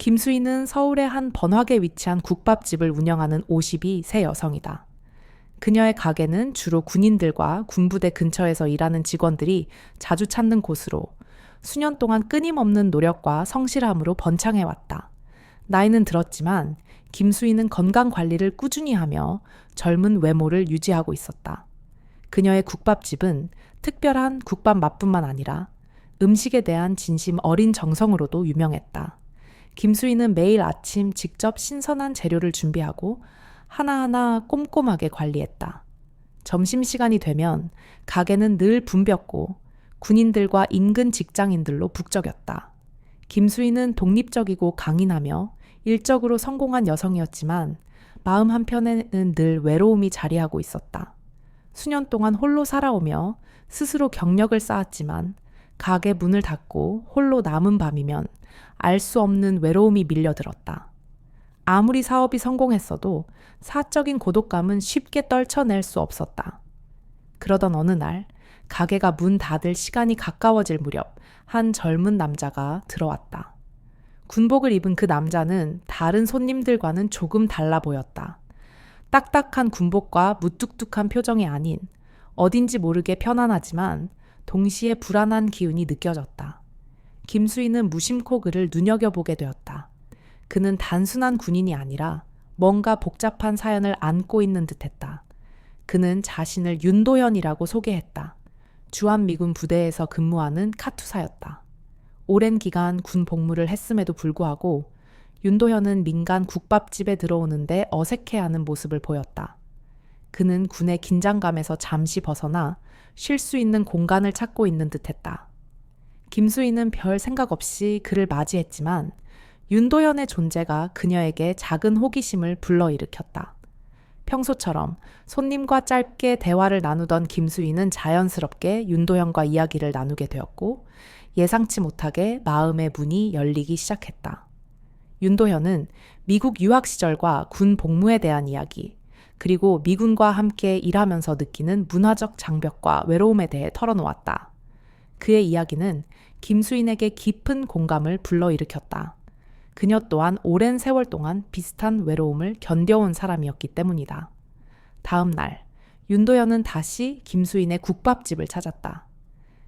김수희는 서울의 한 번화가에 위치한 국밥집을 운영하는 52세 여성이다. 그녀의 가게는 주로 군인들과 군부대 근처에서 일하는 직원들이 자주 찾는 곳으로 수년 동안 끊임없는 노력과 성실함으로 번창해왔다. 나이는 들었지만 김수희는 건강 관리를 꾸준히 하며 젊은 외모를 유지하고 있었다. 그녀의 국밥집은 특별한 국밥 맛뿐만 아니라 음식에 대한 진심 어린 정성으로도 유명했다. 김수희는 매일 아침 직접 신선한 재료를 준비하고 하나하나 꼼꼼하게 관리했다. 점심시간이 되면 가게는 늘 붐볐고 군인들과 인근 직장인들로 북적였다. 김수희는 독립적이고 강인하며 일적으로 성공한 여성이었지만 마음 한편에는 늘 외로움이 자리하고 있었다. 수년 동안 홀로 살아오며 스스로 경력을 쌓았지만 가게 문을 닫고 홀로 남은 밤이면 알 수 없는 외로움이 밀려들었다. 아무리 사업이 성공했어도 사적인 고독감은 쉽게 떨쳐낼 수 없었다. 그러던 어느 날 가게가 문 닫을 시간이 가까워질 무렵 한 젊은 남자가 들어왔다. 군복을 입은 그 남자는 다른 손님들과는 조금 달라 보였다. 딱딱한 군복과 무뚝뚝한 표정이 아닌 어딘지 모르게 편안하지만 동시에 불안한 기운이 느껴졌다. 김수희는 무심코 그를 눈여겨보게 되었다. 그는 단순한 군인이 아니라 뭔가 복잡한 사연을 안고 있는 듯했다. 그는 자신을 윤도현이라고 소개했다. 주한미군 부대에서 근무하는 카투사였다. 오랜 기간 군 복무를 했음에도 불구하고 윤도현은 민간 국밥집에 들어오는데 어색해하는 모습을 보였다. 그는 군의 긴장감에서 잠시 벗어나 쉴 수 있는 공간을 찾고 있는 듯했다. 김수희는 별 생각 없이 그를 맞이했지만 윤도현의 존재가 그녀에게 작은 호기심을 불러일으켰다. 평소처럼 손님과 짧게 대화를 나누던 김수희는 자연스럽게 윤도현과 이야기를 나누게 되었고 예상치 못하게 마음의 문이 열리기 시작했다. 윤도현은 미국 유학 시절과 군 복무에 대한 이야기, 그리고 미군과 함께 일하면서 느끼는 문화적 장벽과 외로움에 대해 털어놓았다. 그의 이야기는 김수인에게 깊은 공감을 불러일으켰다. 그녀 또한 오랜 세월 동안 비슷한 외로움을 견뎌온 사람이었기 때문이다. 다음 날, 윤도현은 다시 김수인의 국밥집을 찾았다.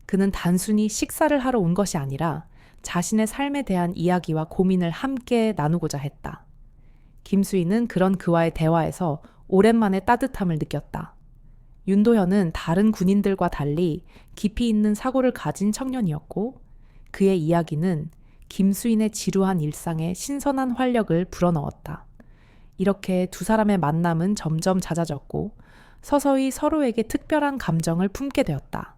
그는 단순히 식사를 하러 온 것이 아니라 자신의 삶에 대한 이야기와 고민을 함께 나누고자 했다. 김수인은 그런 그와의 대화에서 오랜만에 따뜻함을 느꼈다. 윤도현은 다른 군인들과 달리 깊이 있는 사고를 가진 청년이었고 그의 이야기는 김수인의 지루한 일상에 신선한 활력을 불어넣었다. 이렇게 두 사람의 만남은 점점 잦아졌고 서서히 서로에게 특별한 감정을 품게 되었다.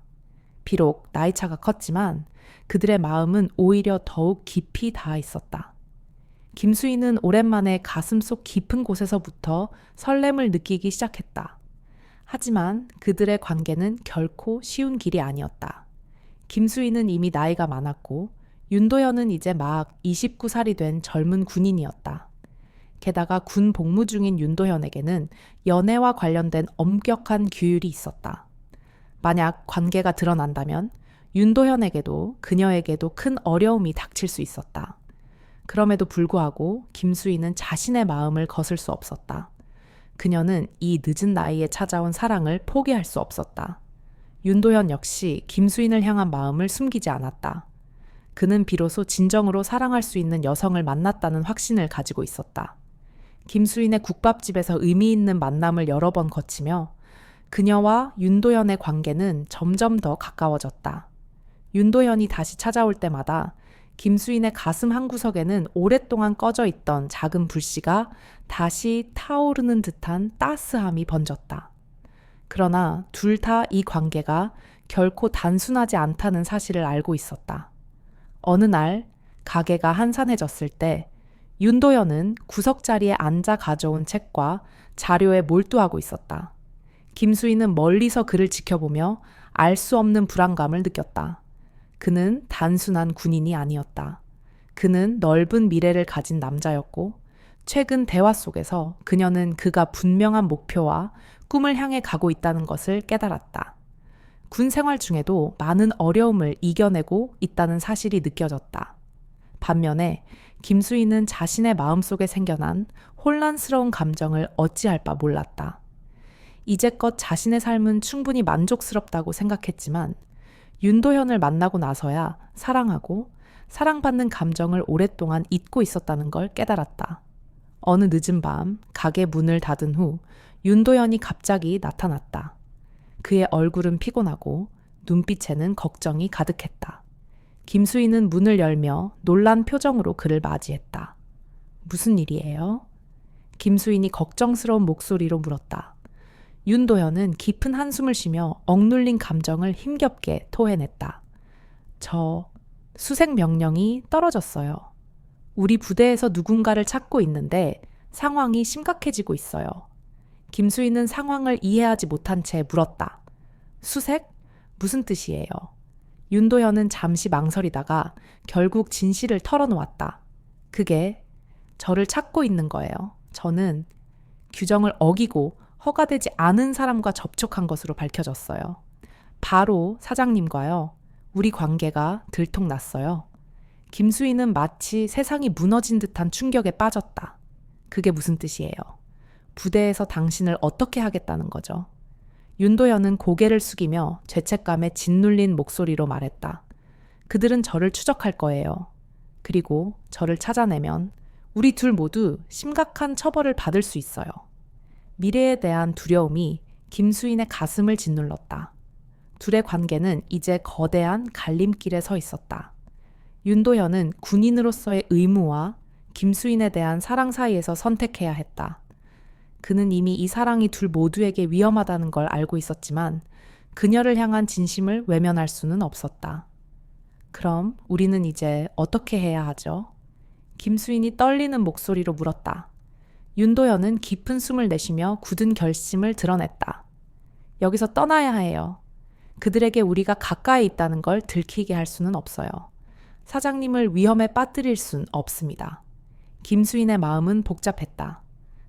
비록 나이차가 컸지만 그들의 마음은 오히려 더욱 깊이 닿아 있었다. 김수희는 오랜만에 가슴속 깊은 곳에서부터 설렘을 느끼기 시작했다. 하지만 그들의 관계는 결코 쉬운 길이 아니었다. 김수희는 이미 나이가 많았고 윤도현은 이제 막 29살이 된 젊은 군인이었다. 게다가 군 복무 중인 윤도현에게는 연애와 관련된 엄격한 규율이 있었다. 만약 관계가 드러난다면 윤도현에게도 그녀에게도 큰 어려움이 닥칠 수 있었다. 그럼에도 불구하고 김수희는 자신의 마음을 거슬 수 없었다. 그녀는 이 늦은 나이에 찾아온 사랑을 포기할 수 없었다. 윤도현 역시 김수인을 향한 마음을 숨기지 않았다. 그는 비로소 진정으로 사랑할 수 있는 여성을 만났다는 확신을 가지고 있었다. 김수인의 국밥집에서 의미 있는 만남을 여러 번 거치며 그녀와 윤도현의 관계는 점점 더 가까워졌다. 윤도현이 다시 찾아올 때마다 김수인의 가슴 한구석에는 오랫동안 꺼져 있던 작은 불씨가 다시 타오르는 듯한 따스함이 번졌다. 그러나 둘 다 이 관계가 결코 단순하지 않다는 사실을 알고 있었다. 어느 날 가게가 한산해졌을 때 윤도현은 구석자리에 앉아 가져온 책과 자료에 몰두하고 있었다. 김수희는 멀리서 그를 지켜보며 알 수 없는 불안감을 느꼈다. 그는 단순한 군인이 아니었다. 그는 넓은 미래를 가진 남자였고 최근 대화 속에서 그녀는 그가 분명한 목표와 꿈을 향해 가고 있다는 것을 깨달았다. 군 생활 중에도 많은 어려움을 이겨내고 있다는 사실이 느껴졌다. 반면에 김수희는 자신의 마음속에 생겨난 혼란스러운 감정을 어찌할 바 몰랐다. 이제껏 자신의 삶은 충분히 만족스럽다고 생각했지만 윤도현을 만나고 나서야 사랑하고 사랑받는 감정을 오랫동안 잊고 있었다는 걸 깨달았다. 어느 늦은 밤 가게 문을 닫은 후 윤도현이 갑자기 나타났다. 그의 얼굴은 피곤하고 눈빛에는 걱정이 가득했다. 김수희는 문을 열며 놀란 표정으로 그를 맞이했다. 무슨 일이에요? 김수인이 걱정스러운 목소리로 물었다. 윤도현은 깊은 한숨을 쉬며 억눌린 감정을 힘겹게 토해냈다. 저 수색 명령이 떨어졌어요. 우리 부대에서 누군가를 찾고 있는데 상황이 심각해지고 있어요. 김수인은 상황을 이해하지 못한 채 물었다. 수색? 무슨 뜻이에요? 윤도현은 잠시 망설이다가 결국 진실을 털어놓았다. 그게 저를 찾고 있는 거예요. 저는 규정을 어기고 허가되지 않은 사람과 접촉한 것으로 밝혀졌어요. 바로 사장님과요. 우리 관계가 들통났어요. 김수희는 마치 세상이 무너진 듯한 충격에 빠졌다. 그게 무슨 뜻이에요? 부대에서 당신을 어떻게 하겠다는 거죠? 윤도현은 고개를 숙이며 죄책감에 짓눌린 목소리로 말했다. 그들은 저를 추적할 거예요. 그리고 저를 찾아내면 우리 둘 모두 심각한 처벌을 받을 수 있어요. 미래에 대한 두려움이 김수인의 가슴을 짓눌렀다. 둘의 관계는 이제 거대한 갈림길에 서 있었다. 윤도현은 군인으로서의 의무와 김수인에 대한 사랑 사이에서 선택해야 했다. 그는 이미 이 사랑이 둘 모두에게 위험하다는 걸 알고 있었지만 그녀를 향한 진심을 외면할 수는 없었다. 그럼 우리는 이제 어떻게 해야 하죠? 김수인이 떨리는 목소리로 물었다. 윤도현은 깊은 숨을 내쉬며 굳은 결심을 드러냈다. 여기서 떠나야 해요. 그들에게 우리가 가까이 있다는 걸 들키게 할 수는 없어요. 사장님을 위험에 빠뜨릴 순 없습니다. 김수인의 마음은 복잡했다.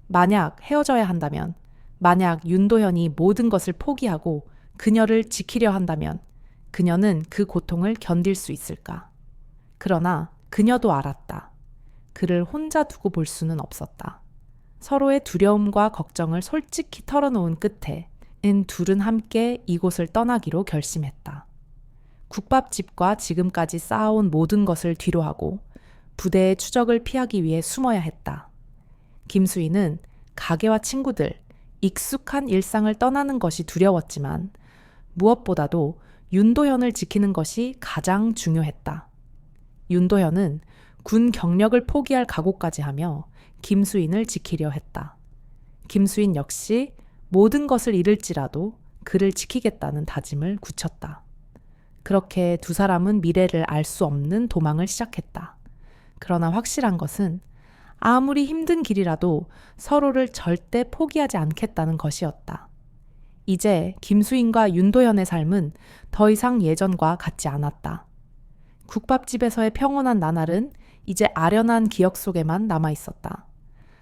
만약 헤어져야 한다면, 만약 윤도현이 모든 것을 포기하고 그녀를 지키려 한다면 그녀는 그 고통을 견딜 수 있을까? 그러나 그녀도 알았다. 그를 혼자 두고 볼 수는 없었다. 서로의 두려움과 걱정을 솔직히 털어놓은 끝에 둘은 함께 이곳을 떠나기로 결심했다. 국밥집과 지금까지 쌓아온 모든 것을 뒤로하고 부대의 추적을 피하기 위해 숨어야 했다. 김수희는 가게와 친구들, 익숙한 일상을 떠나는 것이 두려웠지만 무엇보다도 윤도현을 지키는 것이 가장 중요했다. 윤도현은 군 경력을 포기할 각오까지 하며 김수인을 지키려 했다. 김수인 역시 모든 것을 잃을지라도 그를 지키겠다는 다짐을 굳혔다. 그렇게 두 사람은 미래를 알 수 없는 도망을 시작했다. 그러나 확실한 것은 아무리 힘든 길이라도 서로를 절대 포기하지 않겠다는 것이었다. 이제 김수인과 윤도현의 삶은 더 이상 예전과 같지 않았다. 국밥집에서의 평온한 나날은 이제 아련한 기억 속에만 남아 있었다.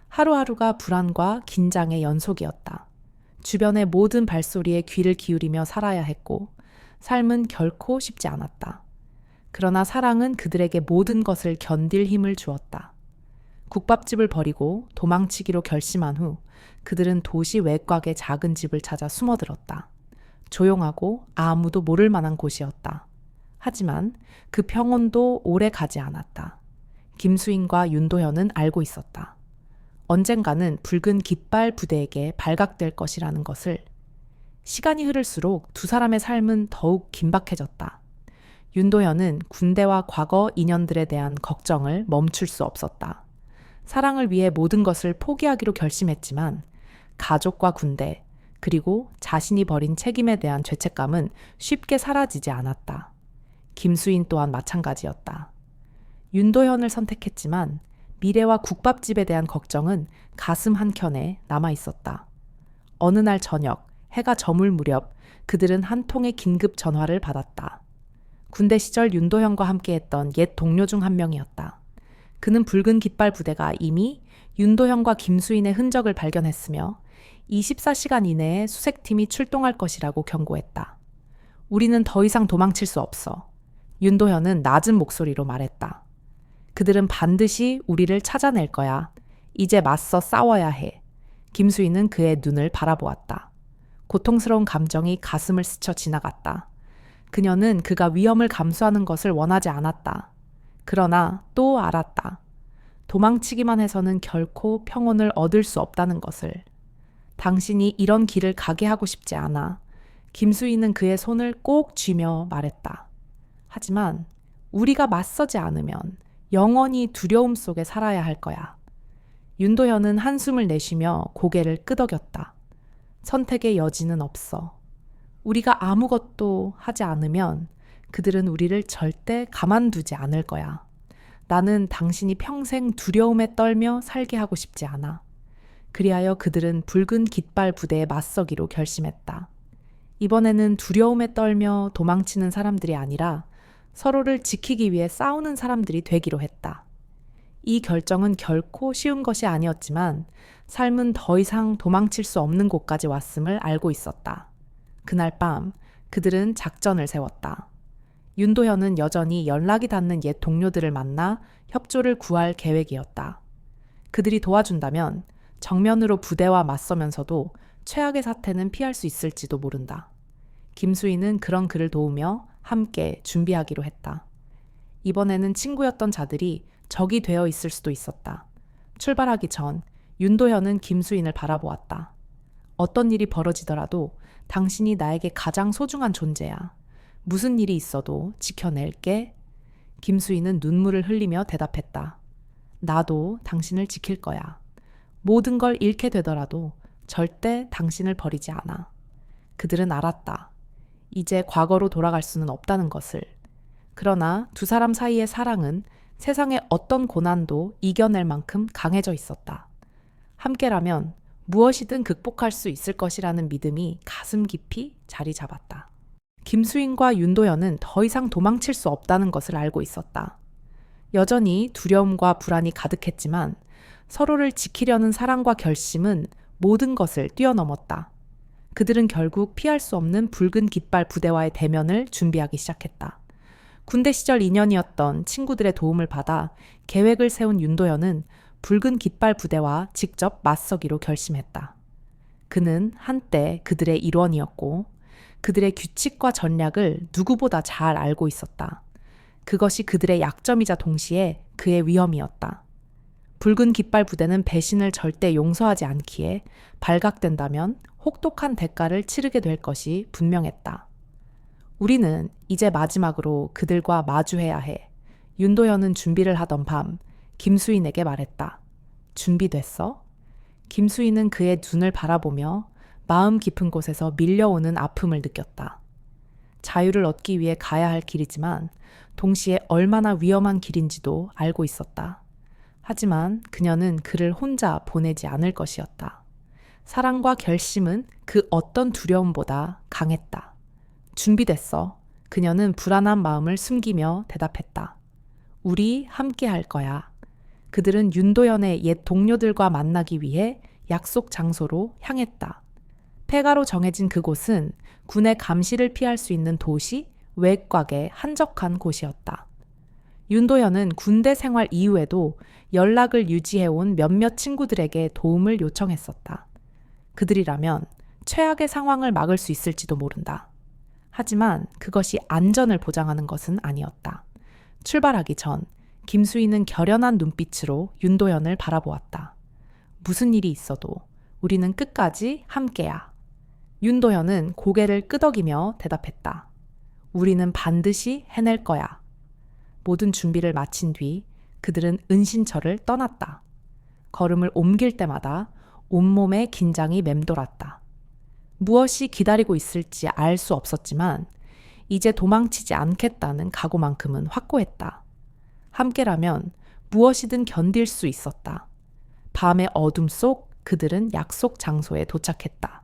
하루하루가 불안과 긴장의 연속이었다. 주변의 모든 발소리에 귀를 기울이며 살아야 했고 삶은 결코 쉽지 않았다. 그러나 사랑은 그들에게 모든 것을 견딜 힘을 주었다. 국밥집을 버리고 도망치기로 결심한 후 그들은 도시 외곽의 작은 집을 찾아 숨어들었다. 조용하고 아무도 모를 만한 곳이었다. 하지만 그 평온도 오래 가지 않았다. 김수인과 윤도현은 알고 있었다. 언젠가는 붉은 깃발 부대에게 발각될 것이라는 것을. 시간이 흐를수록 두 사람의 삶은 더욱 긴박해졌다. 윤도현은 군대와 과거 인연들에 대한 걱정을 멈출 수 없었다. 사랑을 위해 모든 것을 포기하기로 결심했지만 가족과 군대, 그리고 자신이 버린 책임에 대한 죄책감은 쉽게 사라지지 않았다. 김수인 또한 마찬가지였다. 윤도현을 선택했지만 미래와 국밥집에 대한 걱정은 가슴 한켠에 남아 있었다. 어느 날 저녁, 해가 저물 무렵 그들은 한 통의 긴급 전화를 받았다. 군대 시절 윤도현과 함께했던 옛 동료 중 한 명이었다. 그는 붉은 깃발 부대가 이미 윤도현과 김수인의 흔적을 발견했으며 24시간 이내에 수색팀이 출동할 것이라고 경고했다. 우리는 더 이상 도망칠 수 없어. 윤도현은 낮은 목소리로 말했다. 그들은 반드시 우리를 찾아낼 거야. 이제 맞서 싸워야 해. 김수희는 그의 눈을 바라보았다. 고통스러운 감정이 가슴을 스쳐 지나갔다. 그녀는 그가 위험을 감수하는 것을 원하지 않았다. 그러나 또 알았다. 도망치기만 해서는 결코 평온을 얻을 수 없다는 것을. 당신이 이런 길을 가게 하고 싶지 않아. 김수희는 그의 손을 꼭 쥐며 말했다. 하지만 우리가 맞서지 않으면 영원히 두려움 속에 살아야 할 거야. 윤도현은 한숨을 내쉬며 고개를 끄덕였다. 선택의 여지는 없어. 우리가 아무것도 하지 않으면 그들은 우리를 절대 가만두지 않을 거야. 나는 당신이 평생 두려움에 떨며 살게 하고 싶지 않아. 그리하여 그들은 붉은 깃발 부대에 맞서기로 결심했다. 이번에는 두려움에 떨며 도망치는 사람들이 아니라 서로를 지키기 위해 싸우는 사람들이 되기로 했다. 이 결정은 결코 쉬운 것이 아니었지만 삶은 더 이상 도망칠 수 없는 곳까지 왔음을 알고 있었다. 그날 밤 그들은 작전을 세웠다. 윤도현은 여전히 연락이 닿는 옛 동료들을 만나 협조를 구할 계획이었다. 그들이 도와준다면 정면으로 부대와 맞서면서도 최악의 사태는 피할 수 있을지도 모른다. 김수희는 그런 그를 도우며 함께 준비하기로 했다. 이번에는 친구였던 자들이 적이 되어 있을 수도 있었다. 출발하기 전 윤도현은 김수인을 바라보았다. 어떤 일이 벌어지더라도 당신이 나에게 가장 소중한 존재야. 무슨 일이 있어도 지켜낼게. 김수인은 눈물을 흘리며 대답했다. 나도 당신을 지킬 거야. 모든 걸 잃게 되더라도 절대 당신을 버리지 않아. 그들은 알았다. 이제 과거로 돌아갈 수는 없다는 것을. 그러나 두 사람 사이의 사랑은 세상의 어떤 고난도 이겨낼 만큼 강해져 있었다. 함께라면 무엇이든 극복할 수 있을 것이라는 믿음이 가슴 깊이 자리 잡았다. 김수인과 윤도현은 더 이상 도망칠 수 없다는 것을 알고 있었다. 여전히 두려움과 불안이 가득했지만 서로를 지키려는 사랑과 결심은 모든 것을 뛰어넘었다. 그들은 결국 피할 수 없는 붉은 깃발 부대와의 대면을 준비하기 시작했다. 군대 시절 인연이었던 친구들의 도움을 받아 계획을 세운 윤도현은 붉은 깃발 부대와 직접 맞서기로 결심했다. 그는 한때 그들의 일원이었고 그들의 규칙과 전략을 누구보다 잘 알고 있었다. 그것이 그들의 약점이자 동시에 그의 위험이었다. 붉은 깃발 부대는 배신을 절대 용서하지 않기에 발각된다면 혹독한 대가를 치르게 될 것이 분명했다. 우리는 이제 마지막으로 그들과 마주해야 해. 윤도현은 준비를 하던 밤 김수인에게 말했다. 준비됐어? 김수인은 그의 눈을 바라보며 마음 깊은 곳에서 밀려오는 아픔을 느꼈다. 자유를 얻기 위해 가야 할 길이지만 동시에 얼마나 위험한 길인지도 알고 있었다. 하지만 그녀는 그를 혼자 보내지 않을 것이었다. 사랑과 결심은 그 어떤 두려움보다 강했다. 준비됐어. 그녀는 불안한 마음을 숨기며 대답했다. 우리 함께 할 거야. 그들은 윤도현의 옛 동료들과 만나기 위해 약속 장소로 향했다. 폐가로 정해진 그곳은 군의 감시를 피할 수 있는 도시 외곽의 한적한 곳이었다. 윤도현은 군대 생활 이후에도 연락을 유지해온 몇몇 친구들에게 도움을 요청했었다. 그들이라면 최악의 상황을 막을 수 있을지도 모른다. 하지만 그것이 안전을 보장하는 것은 아니었다. 출발하기 전 김수희는 결연한 눈빛으로 윤도현을 바라보았다. 무슨 일이 있어도 우리는 끝까지 함께야. 윤도현은 고개를 끄덕이며 대답했다. 우리는 반드시 해낼 거야. 모든 준비를 마친 뒤 그들은 은신처를 떠났다. 걸음을 옮길 때마다 온몸에 긴장이 맴돌았다. 무엇이 기다리고 있을지 알 수 없었지만 이제 도망치지 않겠다는 각오만큼은 확고했다. 함께라면 무엇이든 견딜 수 있었다. 밤의 어둠 속 그들은 약속 장소에 도착했다.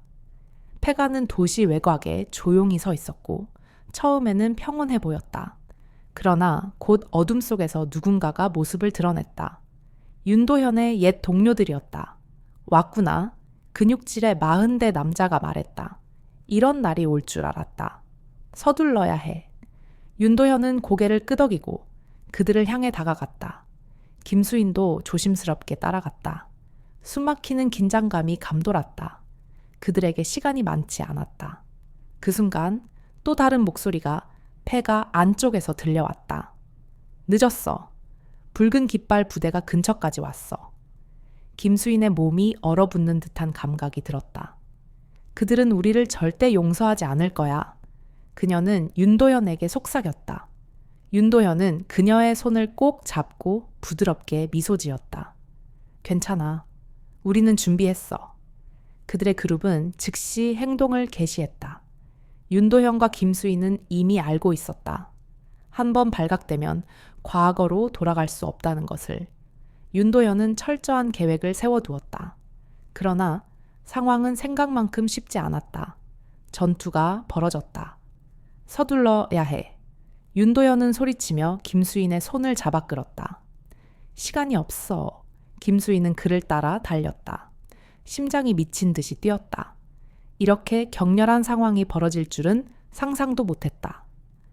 폐가는 도시 외곽에 조용히 서 있었고 처음에는 평온해 보였다. 그러나 곧 어둠 속에서 누군가가 모습을 드러냈다. 윤도현의 옛 동료들이었다. 왔구나. 근육질의 40대 남자가 말했다. 이런 날이 올 줄 알았다. 서둘러야 해. 윤도현은 고개를 끄덕이고 그들을 향해 다가갔다. 김수인도 조심스럽게 따라갔다. 숨막히는 긴장감이 감돌았다. 그들에게 시간이 많지 않았다. 그 순간 또 다른 목소리가 폐가 안쪽에서 들려왔다. 늦었어. 붉은 깃발 부대가 근처까지 왔어. 김수인의 몸이 얼어붙는 듯한 감각이 들었다. 그들은 우리를 절대 용서하지 않을 거야. 그녀는 윤도현에게 속삭였다. 윤도현은 그녀의 손을 꼭 잡고 부드럽게 미소 지었다. 괜찮아. 우리는 준비했어. 그들의 그룹은 즉시 행동을 개시했다. 윤도현과 김수희는 이미 알고 있었다. 한번 발각되면 과거로 돌아갈 수 없다는 것을. 윤도현은 철저한 계획을 세워두었다. 그러나 상황은 생각만큼 쉽지 않았다. 전투가 벌어졌다. 서둘러야 해. 윤도현은 소리치며 김수인의 손을 잡아 끌었다. 시간이 없어. 김수인은 그를 따라 달렸다. 심장이 미친 듯이 뛰었다. 이렇게 격렬한 상황이 벌어질 줄은 상상도 못했다.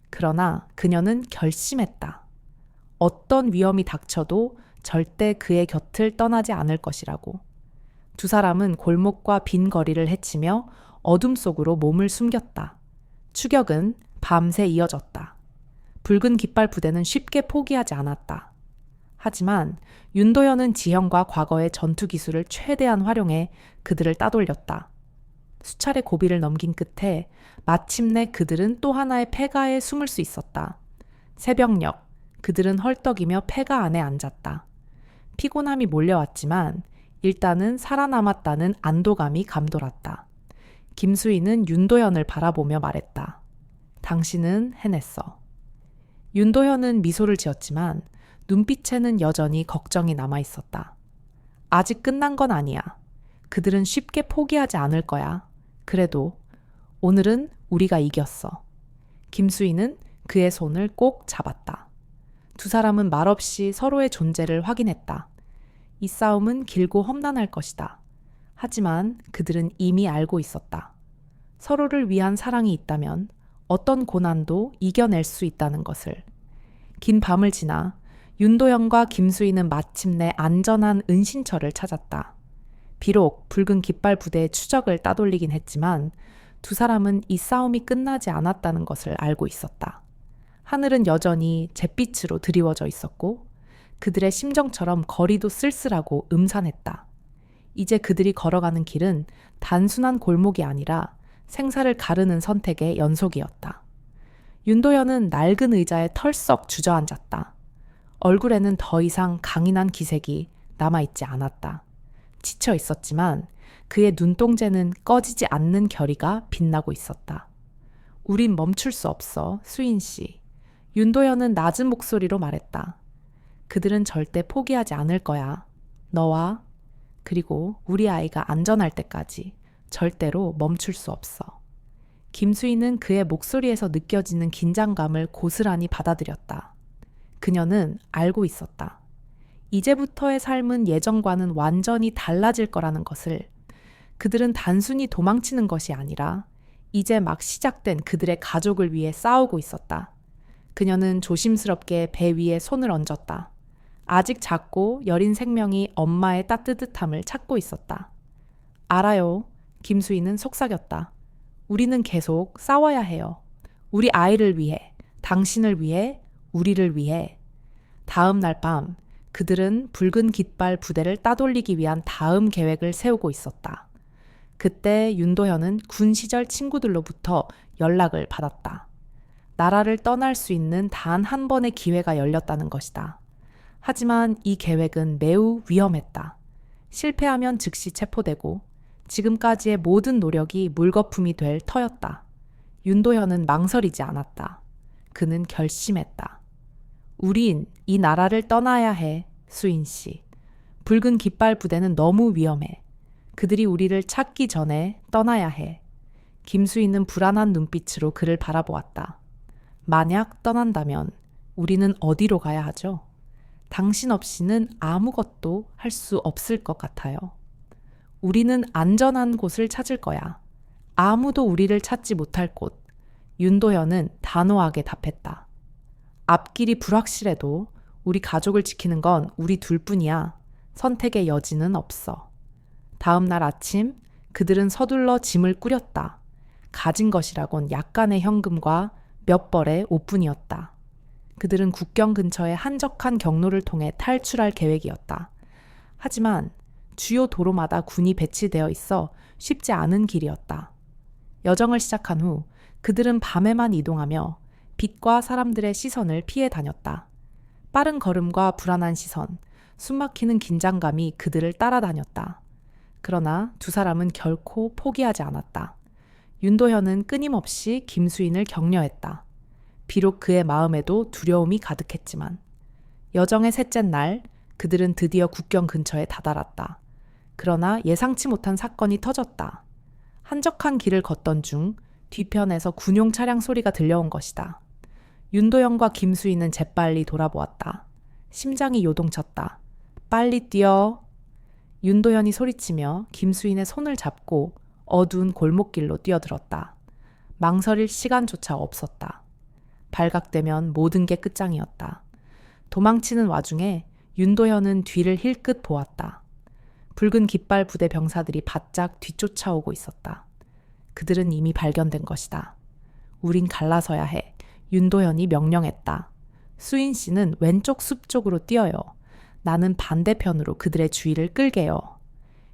그러나 그녀는 결심했다. 어떤 위험이 닥쳐도 절대 그의 곁을 떠나지 않을 것이라고. 두 사람은 골목과 빈 거리를 헤치며 어둠 속으로 몸을 숨겼다. 추격은 밤새 이어졌다. 붉은 깃발 부대는 쉽게 포기하지 않았다. 하지만 윤도현은 지형과 과거의 전투 기술을 최대한 활용해 그들을 따돌렸다. 수차례 고비를 넘긴 끝에 마침내 그들은 또 하나의 폐가에 숨을 수 있었다. 새벽녘, 그들은 헐떡이며 폐가 안에 앉았다. 피곤함이 몰려왔지만 일단은 살아남았다는 안도감이 감돌았다. 김수희는 윤도현을 바라보며 말했다. 당신은 해냈어. 윤도현은 미소를 지었지만 눈빛에는 여전히 걱정이 남아있었다. 아직 끝난 건 아니야. 그들은 쉽게 포기하지 않을 거야. 그래도 오늘은 우리가 이겼어. 김수희는 그의 손을 꼭 잡았다. 두 사람은 말없이 서로의 존재를 확인했다. 이 싸움은 길고 험난할 것이다. 하지만 그들은 이미 알고 있었다. 서로를 위한 사랑이 있다면 어떤 고난도 이겨낼 수 있다는 것을. 긴 밤을 지나 윤도현과 김수희는 마침내 안전한 은신처를 찾았다. 비록 붉은 깃발 부대의 추적을 따돌리긴 했지만 두 사람은 이 싸움이 끝나지 않았다는 것을 알고 있었다. 하늘은 여전히 잿빛으로 드리워져 있었고 그들의 심정처럼 거리도 쓸쓸하고 음산했다. 이제 그들이 걸어가는 길은 단순한 골목이 아니라 생사를 가르는 선택의 연속이었다. 윤도현은 낡은 의자에 털썩 주저앉았다. 얼굴에는 더 이상 강인한 기색이 남아있지 않았다. 지쳐 있었지만 그의 눈동자는 꺼지지 않는 결의가 빛나고 있었다. 우린 멈출 수 없어, 수인 씨. 윤도현은 낮은 목소리로 말했다. 그들은 절대 포기하지 않을 거야. 너와 그리고 우리 아이가 안전할 때까지 절대로 멈출 수 없어. 김수희는 그의 목소리에서 느껴지는 긴장감을 고스란히 받아들였다. 그녀는 알고 있었다. 이제부터의 삶은 예전과는 완전히 달라질 거라는 것을. 그들은 단순히 도망치는 것이 아니라 이제 막 시작된 그들의 가족을 위해 싸우고 있었다. 그녀는 조심스럽게 배 위에 손을 얹었다. 아직 작고 여린 생명이 엄마의 따뜻함을 찾고 있었다. 알아요. 김수희는 속삭였다. 우리는 계속 싸워야 해요. 우리 아이를 위해, 당신을 위해, 우리를 위해. 다음 날 밤 그들은 붉은 깃발 부대를 따돌리기 위한 다음 계획을 세우고 있었다. 그때 윤도현은 군 시절 친구들로부터 연락을 받았다. 나라를 떠날 수 있는 단 한 번의 기회가 열렸다는 것이다. 하지만 이 계획은 매우 위험했다. 실패하면 즉시 체포되고 지금까지의 모든 노력이 물거품이 될 터였다. 윤도현은 망설이지 않았다. 그는 결심했다. 우린 이 나라를 떠나야 해, 수인 씨. 붉은 깃발 부대는 너무 위험해. 그들이 우리를 찾기 전에 떠나야 해. 김수희는 불안한 눈빛으로 그를 바라보았다. 만약 떠난다면 우리는 어디로 가야 하죠? 당신 없이는 아무것도 할 수 없을 것 같아요. 우리는 안전한 곳을 찾을 거야. 아무도 우리를 찾지 못할 곳. 윤도현은 단호하게 답했다. 앞길이 불확실해도 우리 가족을 지키는 건 우리 둘뿐이야. 선택의 여지는 없어. 다음 날 아침 그들은 서둘러 짐을 꾸렸다. 가진 것이라곤 약간의 현금과 몇 벌의 옷뿐이었다. 그들은 국경 근처의 한적한 경로를 통해 탈출할 계획이었다. 하지만 주요 도로마다 군이 배치되어 있어 쉽지 않은 길이었다. 여정을 시작한 후 그들은 밤에만 이동하며 빛과 사람들의 시선을 피해 다녔다. 빠른 걸음과 불안한 시선, 숨막히는 긴장감이 그들을 따라다녔다. 그러나 두 사람은 결코 포기하지 않았다. 윤도현은 끊임없이 김수인을 격려했다. 비록 그의 마음에도 두려움이 가득했지만 여정의 셋째 날 그들은 드디어 국경 근처에 다다랐다. 그러나 예상치 못한 사건이 터졌다. 한적한 길을 걷던 중 뒤편에서 군용 차량 소리가 들려온 것이다. 윤도현과 김수희는 재빨리 돌아보았다. 심장이 요동쳤다. 빨리 뛰어. 윤도현이 소리치며 김수인의 손을 잡고 어두운 골목길로 뛰어들었다. 망설일 시간조차 없었다. 발각되면 모든 게 끝장이었다. 도망치는 와중에 윤도현은 뒤를 힐끗 보았다. 붉은 깃발 부대 병사들이 바짝 뒤쫓아오고 있었다. 그들은 이미 발견된 것이다. 우린 갈라서야 해. 윤도현이 명령했다. 수인 씨는 왼쪽 숲 쪽으로 뛰어요. 나는 반대편으로 그들의 주의를 끌게요.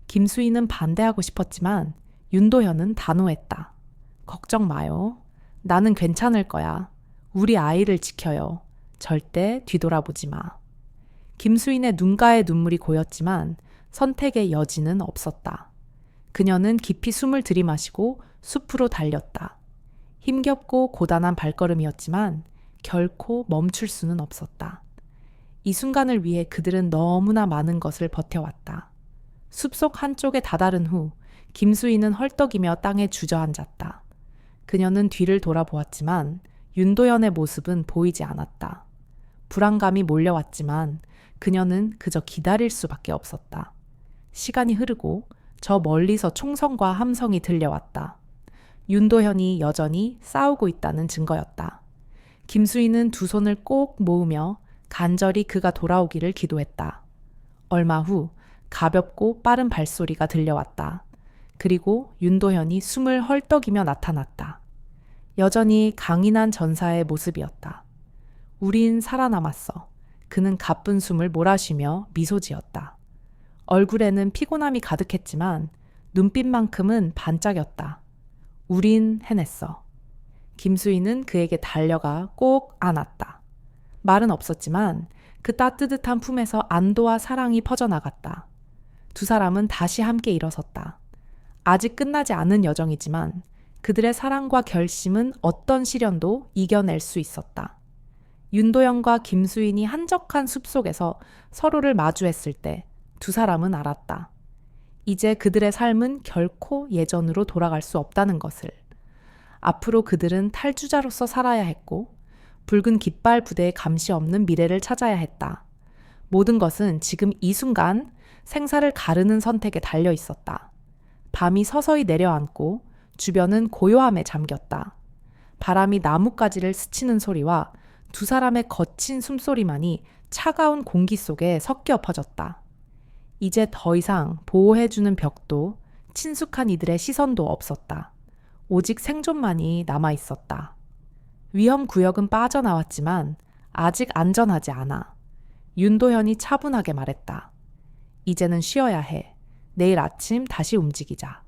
김수인은 반대하고 싶었지만 윤도현은 단호했다. 걱정 마요. 나는 괜찮을 거야. 우리 아이를 지켜요. 절대 뒤돌아보지 마. 김수인의 눈가에 눈물이 고였지만 선택의 여지는 없었다. 그녀는 깊이 숨을 들이마시고 숲으로 달렸다. 힘겹고 고단한 발걸음이었지만 결코 멈출 수는 없었다. 이 순간을 위해 그들은 너무나 많은 것을 버텨왔다. 숲속 한쪽에 다다른 후 김수인은 헐떡이며 땅에 주저앉았다. 그녀는 뒤를 돌아보았지만 윤도현의 모습은 보이지 않았다. 불안감이 몰려왔지만 그녀는 그저 기다릴 수밖에 없었다. 시간이 흐르고 저 멀리서 총성과 함성이 들려왔다. 윤도현이 여전히 싸우고 있다는 증거였다. 김수희는 두 손을 꼭 모으며 간절히 그가 돌아오기를 기도했다. 얼마 후 가볍고 빠른 발소리가 들려왔다. 그리고 윤도현이 숨을 헐떡이며 나타났다. 여전히 강인한 전사의 모습이었다. 우린 살아남았어. 그는 가쁜 숨을 몰아쉬며 미소 지었다. 얼굴에는 피곤함이 가득했지만 눈빛만큼은 반짝였다. 우린 해냈어. 김수희는 그에게 달려가 꼭 안았다. 말은 없었지만 그 따뜻한 품에서 안도와 사랑이 퍼져나갔다. 두 사람은 다시 함께 일어섰다. 아직 끝나지 않은 여정이지만 그들의 사랑과 결심은 어떤 시련도 이겨낼 수 있었다. 윤도현과 김수인이 한적한 숲속에서 서로를 마주했을 때 두 사람은 알았다. 이제 그들의 삶은 결코 예전으로 돌아갈 수 없다는 것을. 앞으로 그들은 탈주자로서 살아야 했고 붉은 깃발 부대의 감시 없는 미래를 찾아야 했다. 모든 것은 지금 이 순간 생사를 가르는 선택에 달려 있었다. 밤이 서서히 내려앉고 주변은 고요함에 잠겼다. 바람이 나뭇가지를 스치는 소리와 두 사람의 거친 숨소리만이 차가운 공기 속에 섞여 퍼졌다. 이제 더 이상 보호해주는 벽도 친숙한 이들의 시선도 없었다. 오직 생존만이 남아있었다. 위험 구역은 빠져나왔지만 아직 안전하지 않아. 윤도현이 차분하게 말했다. 이제는 쉬어야 해. 내일 아침 다시 움직이자.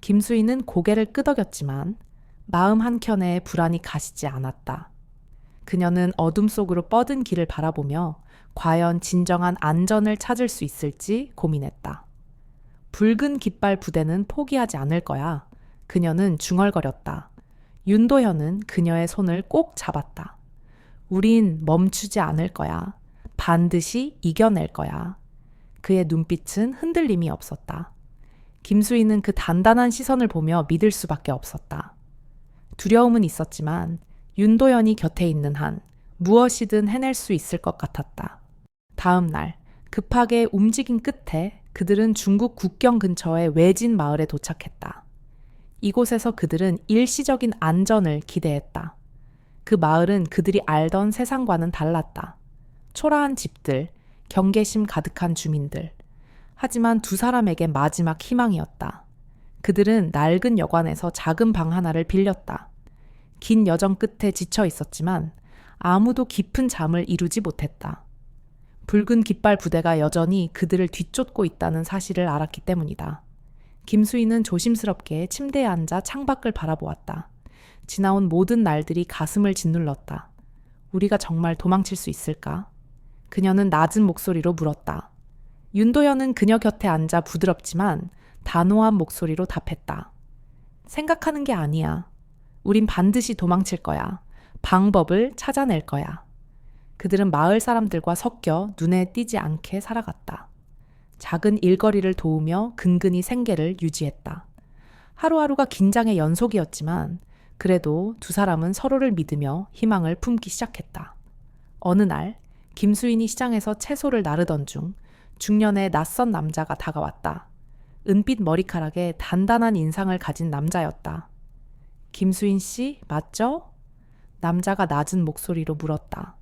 김수희는 고개를 끄덕였지만 마음 한켠에 불안이 가시지 않았다. 그녀는 어둠 속으로 뻗은 길을 바라보며 과연 진정한 안전을 찾을 수 있을지 고민했다. 붉은 깃발 부대는 포기하지 않을 거야. 그녀는 중얼거렸다. 윤도현은 그녀의 손을 꼭 잡았다. 우린 멈추지 않을 거야. 반드시 이겨낼 거야. 그의 눈빛은 흔들림이 없었다. 김수희는 그 단단한 시선을 보며 믿을 수밖에 없었다. 두려움은 있었지만 윤도현이 곁에 있는 한 무엇이든 해낼 수 있을 것 같았다. 다음 날 급하게 움직인 끝에 그들은 중국 국경 근처의 외진 마을에 도착했다. 이곳에서 그들은 일시적인 안전을 기대했다. 그 마을은 그들이 알던 세상과는 달랐다. 초라한 집들, 경계심 가득한 주민들. 하지만 두 사람에게 마지막 희망이었다. 그들은 낡은 여관에서 작은 방 하나를 빌렸다. 긴 여정 끝에 지쳐 있었지만 아무도 깊은 잠을 이루지 못했다. 붉은 깃발 부대가 여전히 그들을 뒤쫓고 있다는 사실을 알았기 때문이다. 김수희는 조심스럽게 침대에 앉아 창밖을 바라보았다. 지나온 모든 날들이 가슴을 짓눌렀다. 우리가 정말 도망칠 수 있을까? 그녀는 낮은 목소리로 물었다. 윤도현은 그녀 곁에 앉아 부드럽지만 단호한 목소리로 답했다. 생각하는 게 아니야. 우린 반드시 도망칠 거야. 방법을 찾아낼 거야. 그들은 마을 사람들과 섞여 눈에 띄지 않게 살아갔다. 작은 일거리를 도우며 근근히 생계를 유지했다. 하루하루가 긴장의 연속이었지만 그래도 두 사람은 서로를 믿으며 희망을 품기 시작했다. 어느 날 김수인이 시장에서 채소를 나르던 중 중년의 낯선 남자가 다가왔다. 은빛 머리카락에 단단한 인상을 가진 남자였다. 김수인 씨, 맞죠? 남자가 낮은 목소리로 물었다.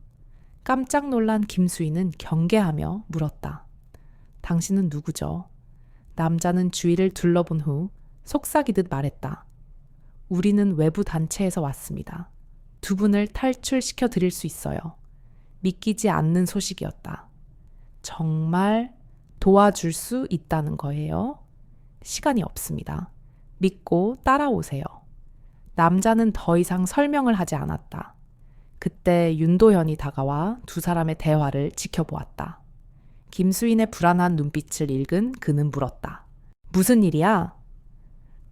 깜짝 놀란 김수인은 경계하며 물었다. 당신은 누구죠? 남자는 주위를 둘러본 후 속삭이듯 말했다. 우리는 외부 단체에서 왔습니다. 두 분을 탈출시켜 드릴 수 있어요. 믿기지 않는 소식이었다. 정말 도와줄 수 있다는 거예요? 시간이 없습니다. 믿고 따라오세요. 남자는 더 이상 설명을 하지 않았다. 그때 윤도현이 다가와 두 사람의 대화를 지켜보았다. 김수인의 불안한 눈빛을 읽은 그는 물었다. 무슨 일이야?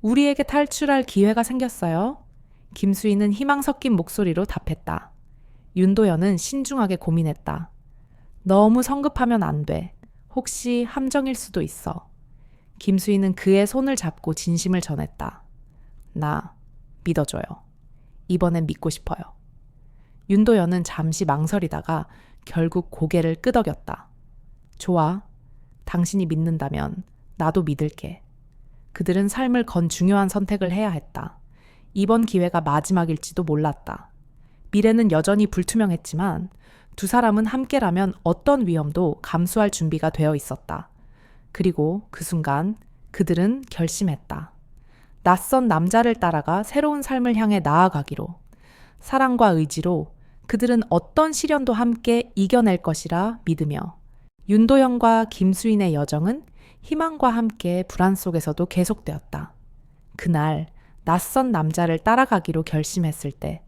우리에게 탈출할 기회가 생겼어요. 김수인은 희망 섞인 목소리로 답했다. 윤도현은 신중하게 고민했다. 너무 성급하면 안 돼. 혹시 함정일 수도 있어. 김수인은 그의 손을 잡고 진심을 전했다. 나 믿어줘요. 이번엔 믿고 싶어요. 윤도현은 잠시 망설이다가 결국 고개를 끄덕였다. 좋아. 당신이 믿는다면 나도 믿을게. 그들은 삶을 건 중요한 선택을 해야 했다. 이번 기회가 마지막일지도 몰랐다. 미래는 여전히 불투명했지만 두 사람은 함께라면 어떤 위험도 감수할 준비가 되어 있었다. 그리고 그 순간 그들은 결심했다. 낯선 남자를 따라가 새로운 삶을 향해 나아가기로. 사랑과 의지로 그들은 어떤 시련도 함께 이겨낼 것이라 믿으며 윤도현과 김수인의 여정은 희망과 함께 불안 속에서도 계속되었다. 그날 낯선 남자를 따라가기로 결심했을 때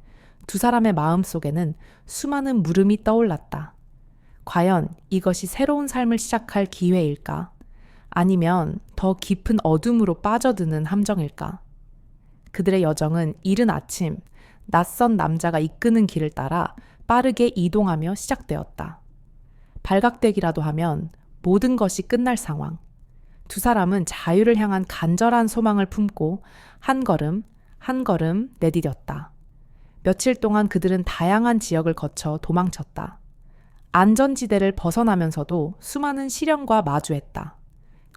두 사람의 마음속에는 수많은 물음이 떠올랐다. 과연 이것이 새로운 삶을 시작할 기회일까? 아니면 더 깊은 어둠으로 빠져드는 함정일까? 그들의 여정은 이른 아침 낯선 남자가 이끄는 길을 따라 빠르게 이동하며 시작되었다. 발각되기라도 하면 모든 것이 끝날 상황. 두 사람은 자유를 향한 간절한 소망을 품고 한 걸음 한 걸음 내디뎠다. 며칠 동안 그들은 다양한 지역을 거쳐 도망쳤다. 안전지대를 벗어나면서도 수많은 시련과 마주했다.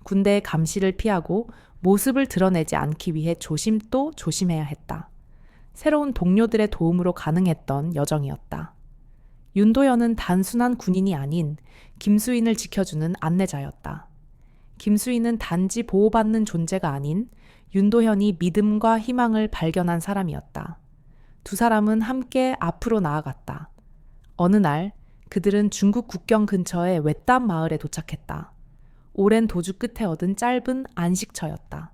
군대의 감시를 피하고 모습을 드러내지 않기 위해 조심 또 조심해야 했다. 새로운 동료들의 도움으로 가능했던 여정이었다. 윤도현은 단순한 군인이 아닌 김수인을 지켜주는 안내자였다. 김수인은 단지 보호받는 존재가 아닌 윤도현이 믿음과 희망을 발견한 사람이었다. 두 사람은 함께 앞으로 나아갔다. 어느 날 그들은 중국 국경 근처의 외딴 마을에 도착했다. 오랜 도주 끝에 얻은 짧은 안식처였다.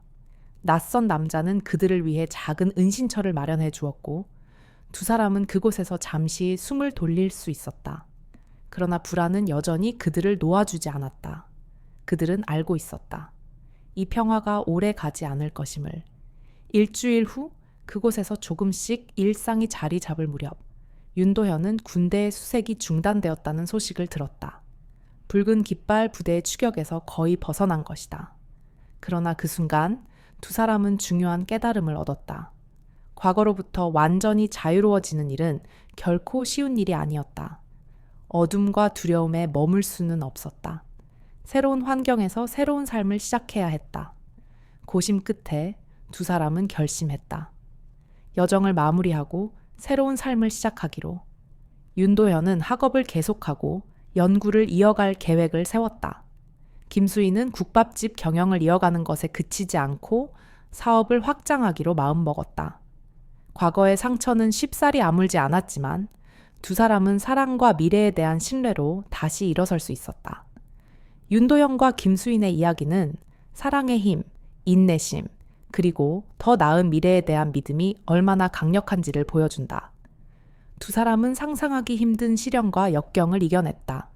낯선 남자는 그들을 위해 작은 은신처를 마련해 주었고 두 사람은 그곳에서 잠시 숨을 돌릴 수 있었다. 그러나 불안은 여전히 그들을 놓아주지 않았다. 그들은 알고 있었다. 이 평화가 오래 가지 않을 것임을. 일주일 후 그곳에서 조금씩 일상이 자리 잡을 무렵 윤도현은 군대의 수색이 중단되었다는 소식을 들었다. 붉은 깃발 부대의 추격에서 거의 벗어난 것이다. 그러나 그 순간 두 사람은 중요한 깨달음을 얻었다. 과거로부터 완전히 자유로워지는 일은 결코 쉬운 일이 아니었다. 어둠과 두려움에 머물 수는 없었다. 새로운 환경에서 새로운 삶을 시작해야 했다. 고심 끝에 두 사람은 결심했다. 여정을 마무리하고 새로운 삶을 시작하기로. 윤도현은 학업을 계속하고 연구를 이어갈 계획을 세웠다. 김수희는 국밥집 경영을 이어가는 것에 그치지 않고 사업을 확장하기로 마음먹었다. 과거의 상처는 쉽사리 아물지 않았지만 두 사람은 사랑과 미래에 대한 신뢰로 다시 일어설 수 있었다. 윤도현과 김수인의 이야기는 사랑의 힘, 인내심, 그리고 더 나은 미래에 대한 믿음이 얼마나 강력한지를 보여준다. 두 사람은 상상하기 힘든 시련과 역경을 이겨냈다.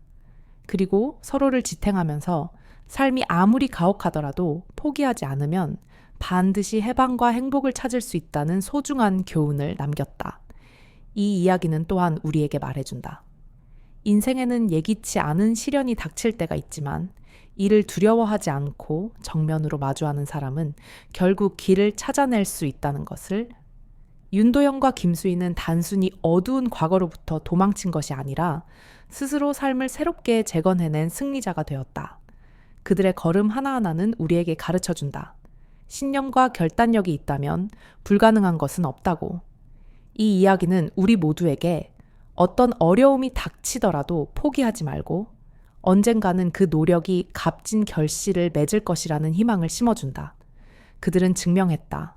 그리고 서로를 지탱하면서 삶이 아무리 가혹하더라도 포기하지 않으면 반드시 해방과 행복을 찾을 수 있다는 소중한 교훈을 남겼다. 이 이야기는 또한 우리에게 말해준다. 인생에는 예기치 않은 시련이 닥칠 때가 있지만 이를 두려워하지 않고 정면으로 마주하는 사람은 결국 길을 찾아낼 수 있다는 것을. 윤도현과 김수희는 단순히 어두운 과거로부터 도망친 것이 아니라 스스로 삶을 새롭게 재건해낸 승리자가 되었다. 그들의 걸음 하나하나는 우리에게 가르쳐준다. 신념과 결단력이 있다면 불가능한 것은 없다고. 이 이야기는 우리 모두에게 어떤 어려움이 닥치더라도 포기하지 말고 언젠가는 그 노력이 값진 결실을 맺을 것이라는 희망을 심어준다. 그들은 증명했다.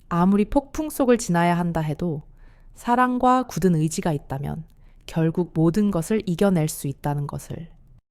아무리 폭풍 속을 지나야 한다 해도 사랑과 굳은 의지가 있다면 결국 모든 것을 이겨낼 수 있다는 것을.